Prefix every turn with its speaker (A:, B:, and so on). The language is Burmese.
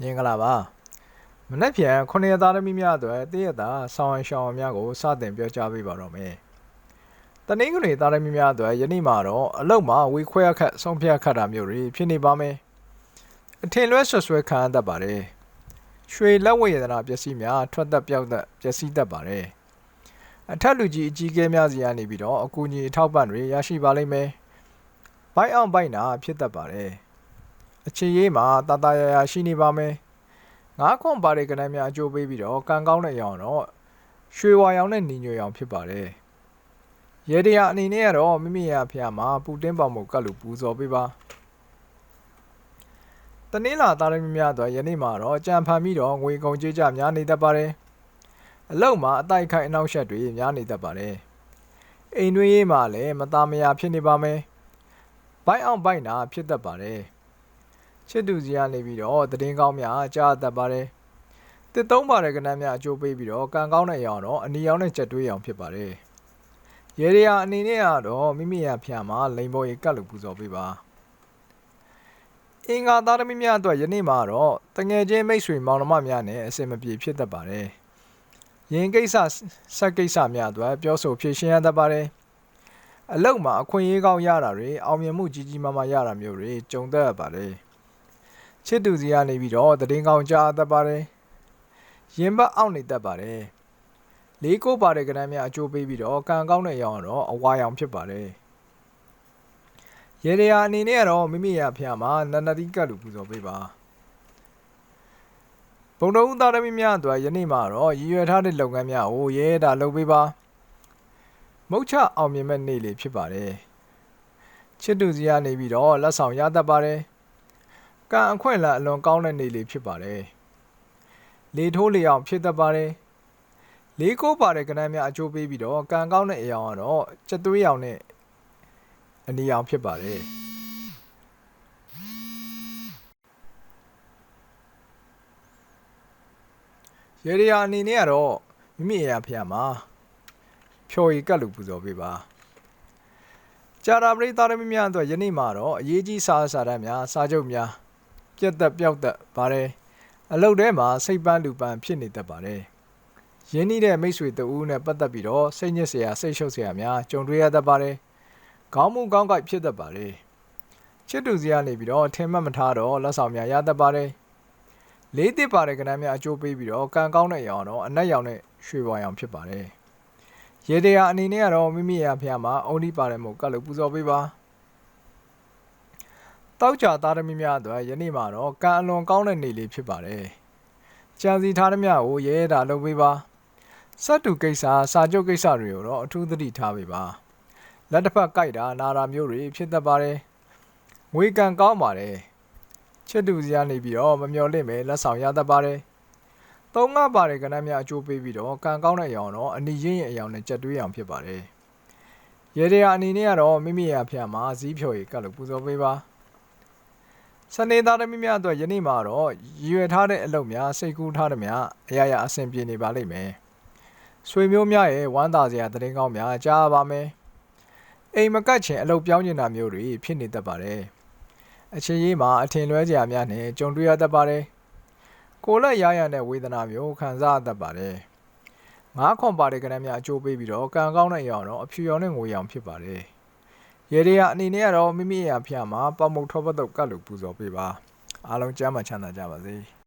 A: မင်္ဂလာပါမနက်ဖြန်9ရက်သားသမီးများအတွက်တည့်ရတာဆောင်းရှောင်းများကိုစတင်ပြောကြားပေးပါတော့မယ်တနင်္ဂနွေသားသမီးများအတွက်ယနေ့မှာတော့အလုပ်မှာဝေခွဲအခက်ဆုံးဖြတ်ခတ်တာမျိုးတွေဖြစ်နေပါမယ်အထင်လွဲဆွဆွဲခံရတတ်ပါတယ်ရွှေလက်ဝဲရတနာပျက်စီးများထွက်သက်ပြောက်သက်ပျက်စီးတတ်ပါတယ်အထက်လူကြီးအကြီးအကဲများစီကနေပြီးတော့အကူအညီအထောက်ပံ့တွေရရှိပါလိမ့်မယ်ဘိုက်အောင်ဘိုက်နာဖြစ်တတ်ပါတယ်အခြေရေးမှာတာတာယာယာရှိနေပါမယ်ငါးခွန်ပါတဲ့ကဏ္ဍများအကျိုးပေးပြီးတော့ကံကောင်းတဲ့အရောင်တော့ရွှေဝါရောင်နဲ့ညီညွတ်ရောင်ဖြစ်ပါတယ်ရေတရာအနေနဲ့ကတော့မိမိရဲ့အဖေမှာပူတင်းပေါင်မှုကတ်လို့ပူဇော်ပေးပါတနင်္လာသားသမီးများတော့ယနေ့မှာတော့ကြံဖန်ပြီးတော့ငွေကုန်ကြေးကြများနေတတ်ပါတယ်အလောက်မှာအတိုက်ခိုက်အနောက်ရှက်တွေများနေတတ်ပါတယ်အိမ်တွင်းရေးမှာလည်းမသားမယာဖြစ်နေပါမယ်ဘိုက်အောင်ဘိုက်နာဖြစ်တတ်ပါတယ်ချစ်သူစီကနေပြီးတော့တည်င်းကောင်းများကြားတတ်ပါတယ်တစ်သုံးပါတဲ့ကဏ္ဍများအကျိုးပေးပြီးတော့ကံကောင်းတဲ့အရောင်တော့အနီရောင်နဲ့ချက်တွေးရောင်ဖြစ်ပါတယ်ရေရရာအနေနဲ့ကတော့မိမိရဲ့ဖျားမှာလိန်ပေါ်ရေကတ်လို့ပူဇော်ပေးပါအင်္ဂါသားသမီးများအတွက်ယနေ့မှာတော့တငယ်ချင်းမိတ်ဆွေမောင်နှမများနဲ့အစင်မပြေဖြစ်တတ်ပါတယ်ရင်ကိစ္စဆက်ကိစ္စများအတွက်ပြောဆိုဖြေရှင်းရတတ်ပါတယ်အလုပ်မှာအခွင့်အရေးကောင်းရတာတွေအောင်မြင်မှုကြီးကြီးမားမားရတာမျိုးတွေကြုံတတ်ရပါတယ်ချစ်သူစီကနေပြီးတော့တည်င်းကောင်းကြားတတ်ပါတယ်ရင်ဘတ်အောက်နေတတ်ပါတယ်လေးကိုပါတဲ့ကဏ္ဍများအကျိုးပေးပြီးတော့ကံကောင်းတဲ့အရောင်တော့အဝါရောင်ဖြစ်ပါတယ်ရေတရာအနေနဲ့ကတော့မိမိရဲ့ဖျားမှာနန္ဒတိကတ်လို့ပူဇော်ပေးပါဘုံတော်ဦးသားသမီးများအတွက်ယနေ့မှာတော့ရည်ရွယ်ထားတဲ့လုပ်ငန်းများကိုရဲတာလုပ်ပေးပါမုတ်ချအောင်မြင်မဲ့နေ့လေးဖြစ်ပါတယ်ချစ်သူစီကနေပြီးတော့လက်ဆောင်ရတတ်ပါတယ်ကံအခွင့်အလမ်းအလွန်ကောင်းတဲ့နေ့လေးဖြစ်ပါတယ်လေထိုးလေအောင်ဖြစ်တတ်ပါတယ်လေးကိုပါတဲ့ကဏ္ဍများအကျိုးပေးပြီးတော့ကံကောင်းတဲ့အရောင်ကတော့စက်သွေးရောင်နဲ့အနီရောင်ဖြစ်ပါတယ်ရေရရာအနေနဲ့ကတော့မိမိအရာဖျားမှာဖြော်ရည်ကတ်လို့ပူဇော်ပေးပါကြာတာပရိသတ်သမီးများအတွက်ယနေ့မှာတော့အရေးကြီးစာတမ်းများစာချုပ်များပြတ်သက်ပျောက်သက်ပါတယ်အလုပ်ထဲမှာစိတ်ပန်းလူပန်းဖြစ်နေတတ်ပါတယ်ရင်းနှီးတဲ့မိတ်ဆွေတဦးနဲ့ပတ်သက်ပြီးတော့စိတ်ညစ်စရာစိတ်ရှုပ်စရာများကြုံတွေ့ရတတ်ပါတယ်ခေါင်းမူကောင်းကိုက်ဖြစ်တတ်ပါတယ်ချစ်သူစီကနေပြီးတော့ထင်မှတ်မထားတော့လက်ဆောင်များရတတ်ပါတယ်လေးတစ်ပါတဲ့ကဏ္ဍများအကျိုးပေးပြီးတော့ကံကောင်းတဲ့အရောင်တော့အနက်ရောင်နဲ့ရွှေဝါရောင်ဖြစ်ပါတယ်ရေတရာအနေနဲ့ကတော့မိမိရဲ့ဖျားမှာအုံဒီပါတဲ့မို့ကတ်လို့ပူဇော်ပေးပါတောက်ကြသားသမီးများအတွက်ယနေ့မှာတော့ကံအလွန်ကောင်းတဲ့နေ့လေးဖြစ်ပါတယ်ကြံစီထားသမျှကိုရဲတာလုပ်ပေးပါစက်တူကိစ္စစာချုပ်ကိစ္စတွေကိုတော့အထူးသတိထားပေးပါလက်တစ်ဖက်ကိုက်တာနာတာမျိုးတွေဖြစ်တတ်ပါတယ်ငွေကံကောင်းပါတယ်ချစ်သူစီကနေပြီးတော့မမျော်လင့်ပဲလက်ဆောင်ရတတ်ပါတယ်သုံးငါပါတဲ့ကဏ္ဍများအကျိုးပေးပြီးတော့ကံကောင်းတဲ့အရောင်တော့အနီရင်းရဲ့အရောင်နဲ့ကြက်တွေးအောင်ဖြစ်ပါတယ်ရေတရာအနေနဲ့ကတော့မိမိရဲ့အဖျားမှာဇီးဖြော်ရည်ကတ်လို့ပူဇော်ပေးပါစနေသားသမီးများအတွက်ယနေ့မှာတော့ရည်ရွယ်ထားတဲ့အလုပ်များစိတ်ကူးထားသည်များအရာရာအဆင်ပြေနေပါလိမ့်မယ်ဆွေမျိုးများရဲ့ဝမ်းသာစရာသတင်းကောင်းများကြားပါမယ်အိမ်မကတ်ချင်အလုပ်ပြောင်းနေတာမျိုးတွေဖြစ်နေတတ်ပါတယ်အခြေရေးမှာအထင်လွဲစရာများနဲ့ကြုံတွေ့ရတတ်ပါတယ်ကိုယ်လက်ရရတဲ့ဝေဒနာမျိုးခံစားရတတ်ပါတယ်ငါးခွန်ပါတဲ့ကဏ္ဍများအကျိုးပေးပြီးတော့ကံကောင်းတဲ့အရောင်တော့အဖြူရောင်နဲ့ငွေရောင်ဖြစ်ပါတယ်ရေရရာအနေနဲ့ကတော့မိမိရဲ့အဖျားမှာပေါမုတ်ထောပတ်တုတ်ကတ်လို့ပူဇော်ပေးပါအားလုံးကျမ်းမှချမ်းသာကြပါစေ